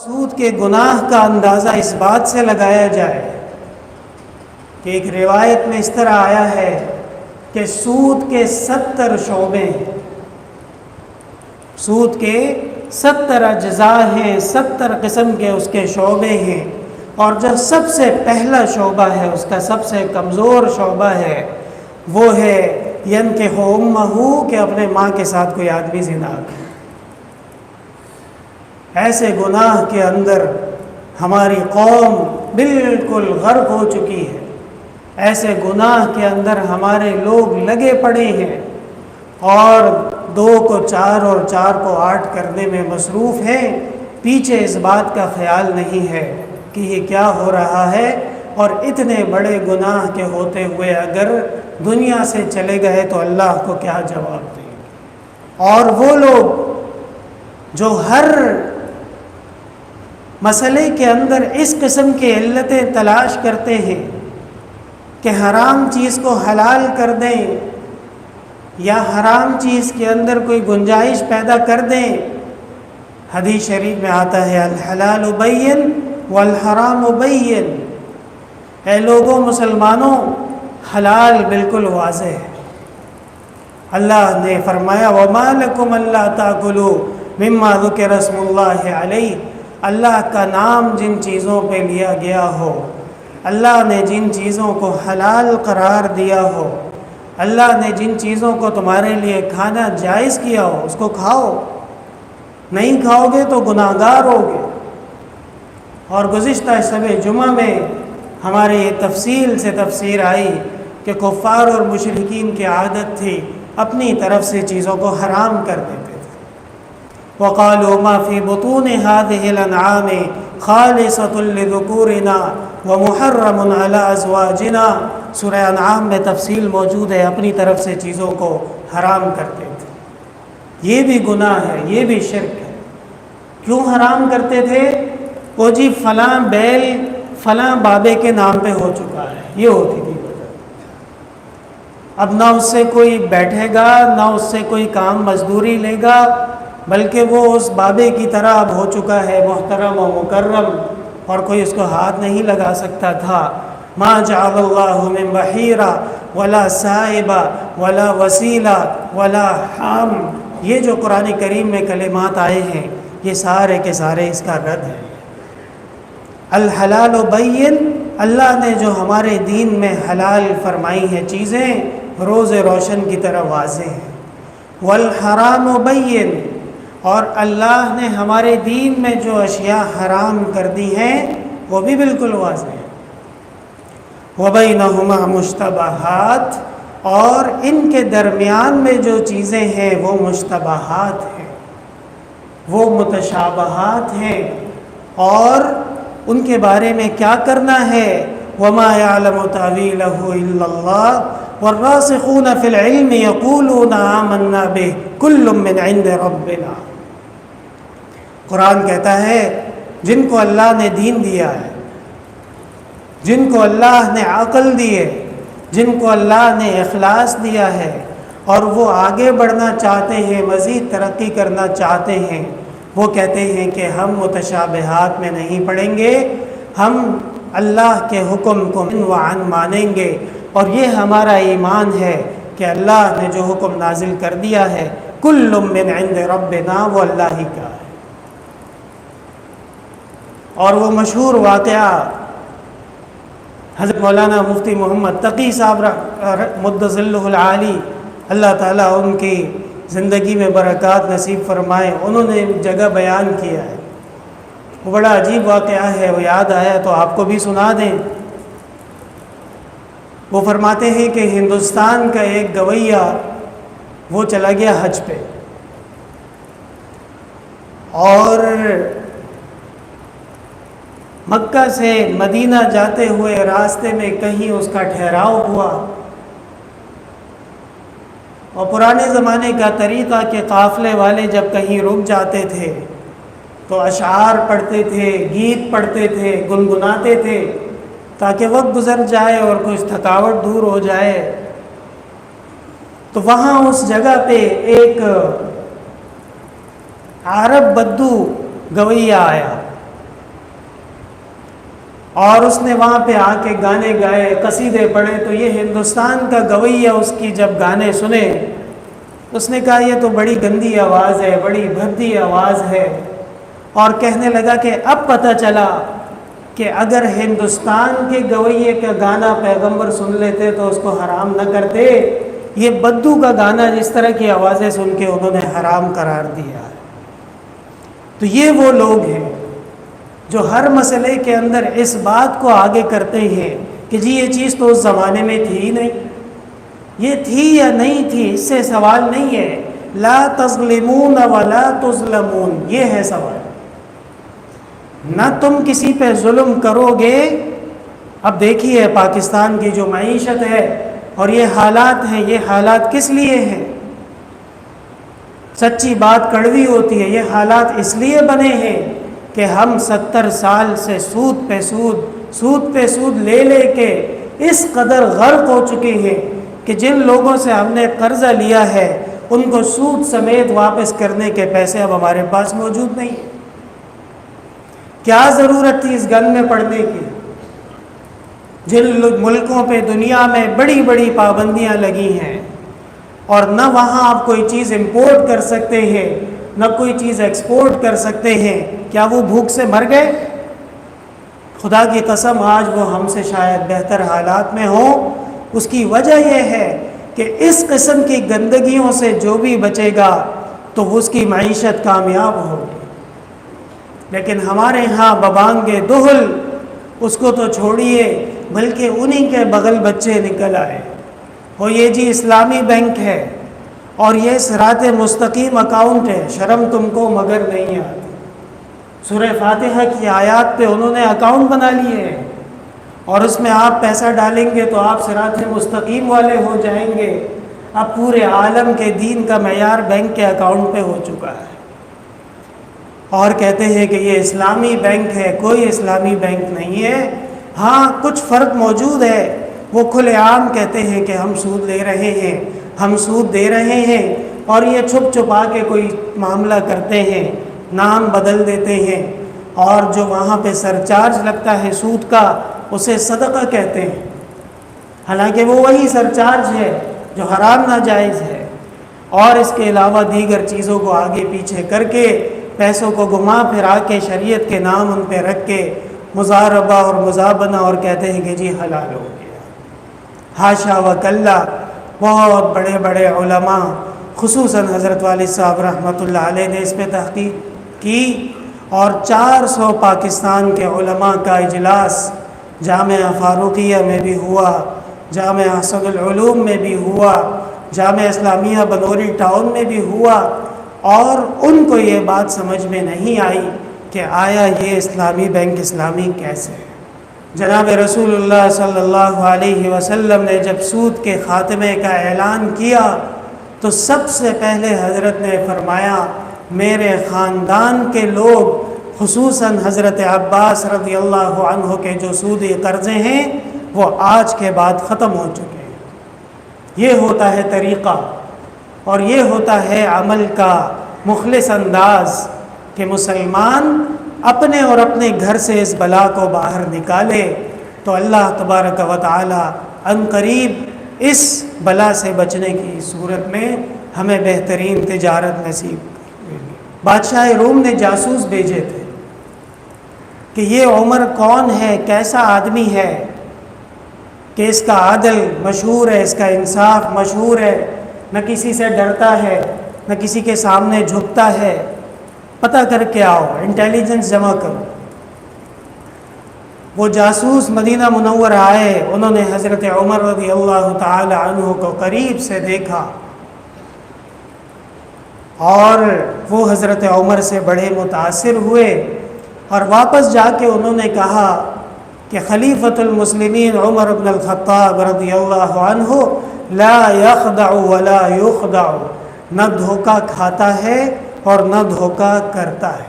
سود کے گناہ کا اندازہ اس بات سے لگایا جائے کہ ایک روایت میں اس طرح آیا ہے کہ سود کے 70 شعبے ہیں، سود کے 70 اجزاء ہیں، 70 قسم کے اس کے شعبے ہیں، اور جو سب سے پہلا شعبہ ہے، اس کا سب سے کمزور شعبہ ہے، وہ ہے ینکح امہ، کہ اپنے ماں کے ساتھ کوئی آدمی زنا کرے۔ ایسے گناہ کے اندر ہماری قوم بالکل غرق ہو چکی ہے، ایسے گناہ کے اندر ہمارے لوگ لگے پڑے ہیں اور 2 کو 4 اور 4 کو 8 کرنے میں مصروف ہیں، پیچھے اس بات کا خیال نہیں ہے کہ یہ کیا ہو رہا ہے، اور اتنے بڑے گناہ کے ہوتے ہوئے اگر دنیا سے چلے گئے تو اللہ کو کیا جواب دیں گے۔ اور وہ لوگ جو ہر مسئلے کے اندر اس قسم کی علتیں تلاش کرتے ہیں کہ حرام چیز کو حلال کر دیں یا حرام چیز کے اندر کوئی گنجائش پیدا کر دیں، حدیث شریف میں آتا ہے الحلال بین والحرام بین، اے لوگوں مسلمانوں حلال بالکل واضح ہے۔ اللہ نے فرمایا وَمَا لَكُمْ أَلَّا تَأْكُلُوا مِمَّا ذُكِرَ اسْمُ اللَّهِ عَلَيْهِ، اللہ کا نام جن چیزوں پہ لیا گیا ہو، اللہ نے جن چیزوں کو حلال قرار دیا ہو، اللہ نے جن چیزوں کو تمہارے لیے کھانا جائز کیا ہو، اس کو کھاؤ، نہیں کھاؤ گے تو گناہ گار ہوگے۔ اور گزشتہ شب جمعہ میں ہمارے یہ تفصیل سے تفسیر آئی کہ کفار اور مشرکین کی عادت تھی اپنی طرف سے چیزوں کو حرام کر دیتے تھے۔ وَقَالُوا مَا فِي بُطُونِ هَٰذِهِ الْأَنْعَامِ خَالِصَةٌ لِذُكُورِنَا وَمُحَرَّمٌ عَلَىٰ أَزْوَاجِنَا، سورہ انعام میں تفصیل موجود ہے، اپنی طرف سے چیزوں کو حرام کرتے تھے۔ یہ بھی گناہ ہے، یہ بھی شرک ہے۔ کیوں حرام کرتے تھے؟ وہ جی فلاں بیل فلاں بابے کے نام پہ ہو چکا ہے، یہ ہوتی تھی وجہ۔ اب نہ اس سے کوئی بیٹھے گا، نہ اس سے کوئی کام مزدوری لے گا، بلکہ وہ اس بابے کی طرح اب ہو چکا ہے محترم و مکرم، اور کوئی اس کو ہاتھ نہیں لگا سکتا تھا۔ ما جعل اللہ من بحیرہ ولا سائبہ ولا وسیلہ ولا حام، یہ جو قرآن کریم میں کلمات آئے ہیں یہ سارے کے سارے اس کا رد ہے۔ الحلال بین، اللہ نے جو ہمارے دین میں حلال فرمائی ہیں چیزیں روز روشن کی طرح واضح ہیں۔ والحرام بین، اور اللہ نے ہمارے دین میں جو اشیاء حرام کر دی ہیں وہ بھی بالکل واضح ہیں۔ وبینہما مشتبہات، اور ان کے درمیان میں جو چیزیں ہیں وہ مشتبہات ہیں، وہ متشابہات ہیں، اور ان کے بارے میں کیا کرنا ہے؟ وَمَا يَعْلَمُ تَأْوِيلَهُ إِلَّا اللَّهُ وَالرَّاسِخُونَ فِي الْعِلْمِ يَقُولُونَ آمَنَّا بِهِ كُلٌّ مِّنْ عِندِ رَبِّنَا۔ قرآن کہتا ہے جن کو اللہ نے دین دیا ہے، جن کو اللہ نے عقل دی ہے، جن کو اللہ نے اخلاص دیا ہے، اور وہ آگے بڑھنا چاہتے ہیں، مزید ترقی کرنا چاہتے ہیں، وہ کہتے ہیں کہ ہم متشابہات میں نہیں پڑیں گے، ہم اللہ کے حکم کو من وعن مانیں گے، اور یہ ہمارا ایمان ہے کہ اللہ نے جو حکم نازل کر دیا ہے کل من عند ربنا، وہ اللہ ہی کا ہے۔ اور وہ مشہور واقعہ حضرت مولانا مفتی محمد تقی صاحب مد ظلہ العالی، اللہ تعالیٰ ان کی زندگی میں برکات نصیب فرمائے، انہوں نے ایک جگہ بیان کیا ہے، وہ بڑا عجیب واقعہ ہے، وہ یاد آیا تو آپ کو بھی سنا دیں۔ وہ فرماتے ہیں کہ ہندوستان کا ایک گویا وہ چلا گیا حج پہ، اور مکہ سے مدینہ جاتے ہوئے راستے میں کہیں اس کا ٹھہراؤ ہوا، اور پرانے زمانے کا طریقہ کہ قافلے والے جب کہیں رک جاتے تھے تو اشعار پڑھتے تھے، گیت پڑھتے تھے، گنگناتے تھے تاکہ وقت گزر جائے اور کچھ تھکاوٹ دور ہو جائے۔ تو وہاں اس جگہ پہ ایک عرب بدو گویا آیا، اور اس نے وہاں پہ آ کے گانے گائے، قصیدے پڑھے، تو یہ ہندوستان کا گویہ اس کی جب گانے سنے اس نے کہا یہ تو بڑی گندی آواز ہے، بڑی بھدی آواز ہے، اور کہنے لگا کہ اب پتہ چلا کہ اگر ہندوستان کے گویے کا گانا پیغمبر سن لیتے تو اس کو حرام نہ کرتے، یہ بدو کا گانا جس طرح کی آوازیں سن کے انہوں نے حرام قرار دیا۔ تو یہ وہ لوگ ہیں جو ہر مسئلے کے اندر اس بات کو آگے کرتے ہیں کہ جی یہ چیز تو اس زمانے میں تھی ہی نہیں، یہ تھی یا نہیں تھی اس سے سوال نہیں ہے، لا تظلمون ولا تظلمون، یہ ہے سوال۔ نہ تم کسی پہ ظلم کرو گے۔ اب دیکھیے پاکستان کی جو معیشت ہے اور یہ حالات ہیں، یہ حالات کس لیے ہیں؟ سچی بات کڑوی ہوتی ہے، یہ حالات اس لیے بنے ہیں کہ ہم 70 سال سے سود پہ سود لے لے کے اس قدر غرق ہو چکے ہیں کہ جن لوگوں سے ہم نے قرضہ لیا ہے ان کو سود سمیت واپس کرنے کے پیسے اب ہمارے پاس موجود نہیں ہیں۔ کیا ضرورت تھی اس گن میں پڑنے کی؟ جن ملکوں پہ دنیا میں بڑی بڑی پابندیاں لگی ہیں اور نہ وہاں آپ کوئی چیز امپورٹ کر سکتے ہیں نہ کوئی چیز ایکسپورٹ کر سکتے ہیں، کیا وہ بھوک سے مر گئے؟ خدا کی قسم آج وہ ہم سے شاید بہتر حالات میں ہوں۔ اس کی وجہ یہ ہے کہ اس قسم کی گندگیوں سے جو بھی بچے گا تو اس کی معیشت کامیاب ہوگی، لیکن ہمارے ہاں ببانگے دہل اس کو تو چھوڑیے، بلکہ انہی کے بغل بچے نکل آئے، وہ یہ جی اسلامی بینک ہے اور یہ صراط مستقیم اکاؤنٹ ہے، شرم تم کو مگر نہیں آتی۔ سورہ فاتحہ کی آیات پہ انہوں نے اکاؤنٹ بنا لیے ہیں اور اس میں آپ پیسہ ڈالیں گے تو آپ صراط مستقیم والے ہو جائیں گے۔ اب پورے عالم کے دین کا معیار بینک کے اکاؤنٹ پہ ہو چکا ہے، اور کہتے ہیں کہ یہ اسلامی بینک ہے۔ کوئی اسلامی بینک نہیں ہے، ہاں کچھ فرق موجود ہے، وہ کھلے عام کہتے ہیں کہ ہم سود لے رہے ہیں، ہم سود دے رہے ہیں، اور یہ چھپ چھپا کے کوئی معاملہ کرتے ہیں، نام بدل دیتے ہیں، اور جو وہاں پہ سرچارج لگتا ہے سود کا اسے صدقہ کہتے ہیں، حالانکہ وہ وہی سرچارج ہے جو حرام ناجائز ہے، اور اس کے علاوہ دیگر چیزوں کو آگے پیچھے کر کے پیسوں کو گھما پھرا کے شریعت کے نام ان پہ رکھ کے مضاربہ اور مزابنہ اور کہتے ہیں کہ جی حلال ہو گیا۔ حاشا و کلا، بہت بڑے بڑے علماء خصوصاً حضرت والد صاحب رحمۃ اللہ علیہ نے اس پہ تحقیق کی، اور 400 پاکستان کے علماء کا اجلاس جامعہ فاروقیہ میں بھی ہوا، جامعہ اسد العلوم میں بھی ہوا، جامعہ اسلامیہ بنوری ٹاؤن میں بھی ہوا، اور ان کو یہ بات سمجھ میں نہیں آئی کہ آیا یہ اسلامی بینک اسلامی کیسے ہے۔ جناب رسول اللہ صلی اللہ علیہ وسلم نے جب سود کے خاتمے کا اعلان کیا تو سب سے پہلے حضرت نے فرمایا میرے خاندان کے لوگ خصوصاً حضرت عباس رضی اللہ عنہ کے جو سودی قرضے ہیں وہ آج کے بعد ختم ہو چکے ہیں۔ یہ ہوتا ہے طریقہ اور یہ ہوتا ہے عمل کا مخلص انداز کہ مسلمان اپنے اور اپنے گھر سے اس بلا کو باہر نکالے تو اللہ تبارک و تعالی عنقریب اس بلا سے بچنے کی صورت میں ہمیں بہترین تجارت نصیب۔ بادشاہ روم نے جاسوس بھیجے تھے کہ یہ عمر کون ہے، کیسا آدمی ہے کہ اس کا عدل مشہور ہے، اس کا انصاف مشہور ہے، نہ کسی سے ڈرتا ہے نہ کسی کے سامنے جھکتا ہے، پتہ کر کے آؤ، انٹیلیجنس جمع کرو۔ وہ جاسوس مدینہ منور آئے، انہوں نے حضرت عمر رضی اللہ تعالی عنہ کو قریب سے دیکھا اور وہ حضرت عمر سے بڑے متاثر ہوئے، اور واپس جا کے انہوں نے کہا کہ خلیفۃ المسلمین عمر بن الخطاب رضی اللہ عنہ لا یخدع ولا یخدع، نہ دھوکہ کھاتا ہے اور نہ دھوکہ کرتا ہے۔